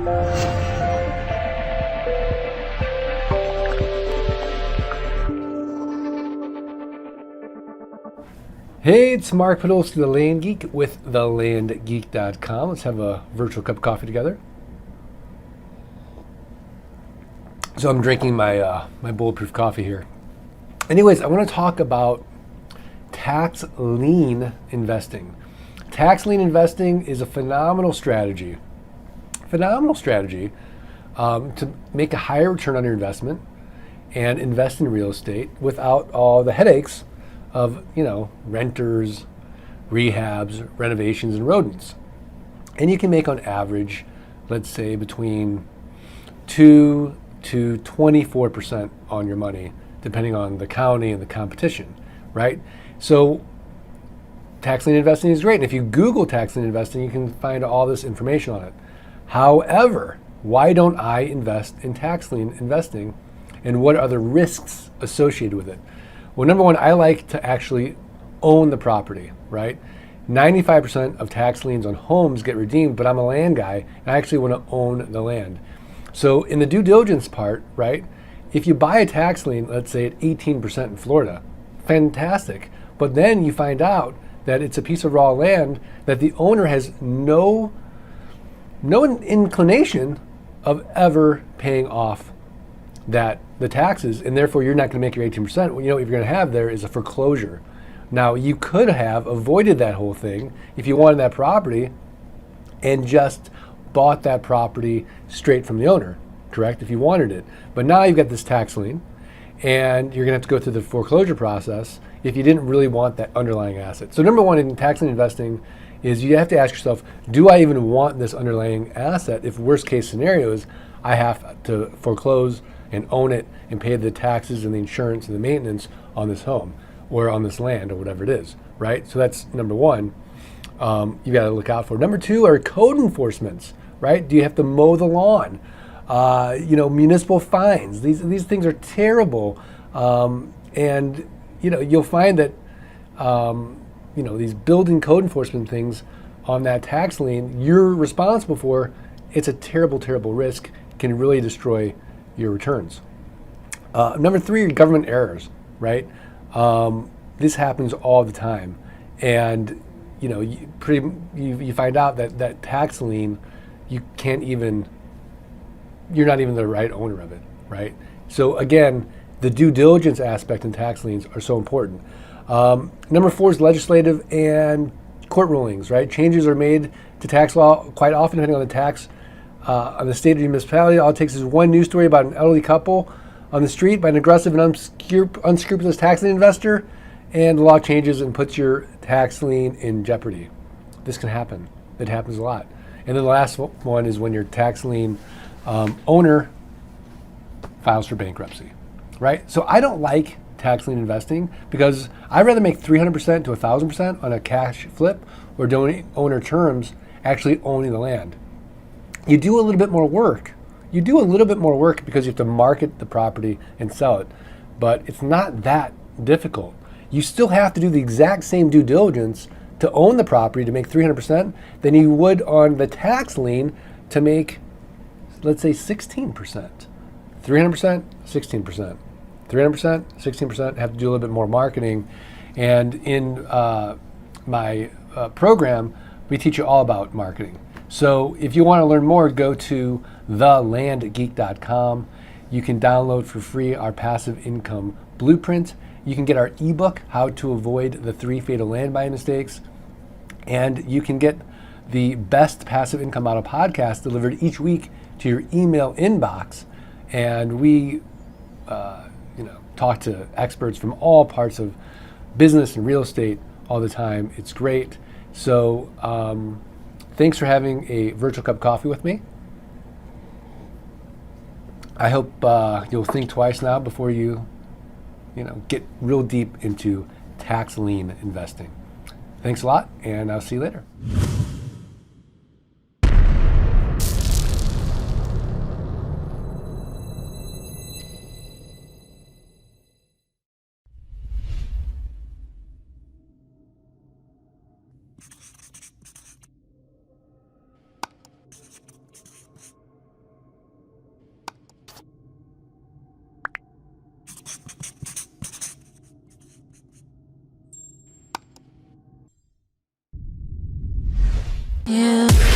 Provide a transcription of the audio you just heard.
Hey, it's Mark Podolsky, the Land Geek with thelandgeek.com. Let's have a virtual cup of coffee together. So I'm drinking my bulletproof coffee here. Anyways, I want to talk about tax lien investing. Tax lien investing is a phenomenal strategy to make a higher return on your investment and invest in real estate without all the headaches of, renters, rehabs, renovations, and rodents. And you can make on average, let's say between 2 to 24% on your money, depending on the county and the competition, right? So tax lien investing is great. And if you Google tax lien investing, you can find all this information on it. However, why don't I invest in tax lien investing, and what are the risks associated with it? Well, number one, I like to actually own the property, right? 95% of tax liens on homes get redeemed, but I'm a land guy and I actually want to own the land. So in the due diligence part, right, if you buy a tax lien, let's say at 18% in Florida, fantastic. But then you find out that it's a piece of raw land that the owner has no inclination of ever paying off the taxes, and therefore you're not going to make your 18%. What you're going to have there is a foreclosure. Now, you could have avoided that whole thing if you wanted that property and just bought that property straight from the owner, correct? If you wanted it. But now you've got this tax lien, and you're going to have to go through the foreclosure process if you didn't really want that underlying asset. So number one in tax lien investing is you have to ask yourself, do I even want this underlying asset if worst case scenario is I have to foreclose and own it and pay the taxes and the insurance and the maintenance on this home or on this land or whatever it is, right? So that's number one, you got to look out for. Number two are code enforcements, right? Do you have to mow the lawn? Municipal fines. These things are terrible, and you'll find that these building code enforcement things on that tax lien you're responsible for. It's a terrible, terrible risk. Can really destroy your returns. Number three are government errors, right? This happens all the time, and you find out that tax lien you're not even the right owner of it, right? So again, the due diligence aspect in tax liens are so important. Number four is legislative and court rulings, right? Changes are made to tax law quite often depending on the tax on the state or municipality. All it takes is one news story about an elderly couple on the street by an aggressive and unscrupulous tax lien investor, and the law changes and puts your tax lien in jeopardy. This can happen. It happens a lot. And then the last one is when your tax lien owner files for bankruptcy, right? So I don't like tax lien investing because I'd rather make 300% to 1,000% on a cash flip or donate owner terms actually owning the land. You do a little bit more work. Because you have to market the property and sell it, but it's not that difficult. You still have to do the exact same due diligence to own the property to make 300% than you would on the tax lien to make, let's say, 16%. 300%, 16%. 300%, 16%, have to do a little bit more marketing. And in my program, we teach you all about marketing. So if you want to learn more, go to thelandgeek.com. You can download for free our passive income blueprint. You can get our ebook, How to Avoid the 3 Fatal Land Buying Mistakes. And you can get the best passive income model podcast delivered each week to your email inbox. And we talk to experts from all parts of business and real estate all the time. It's great. So thanks for having a virtual cup of coffee with me. I hope you'll think twice now before you get real deep into tax lien investing. Thanks a lot, and I'll see you later. Yeah.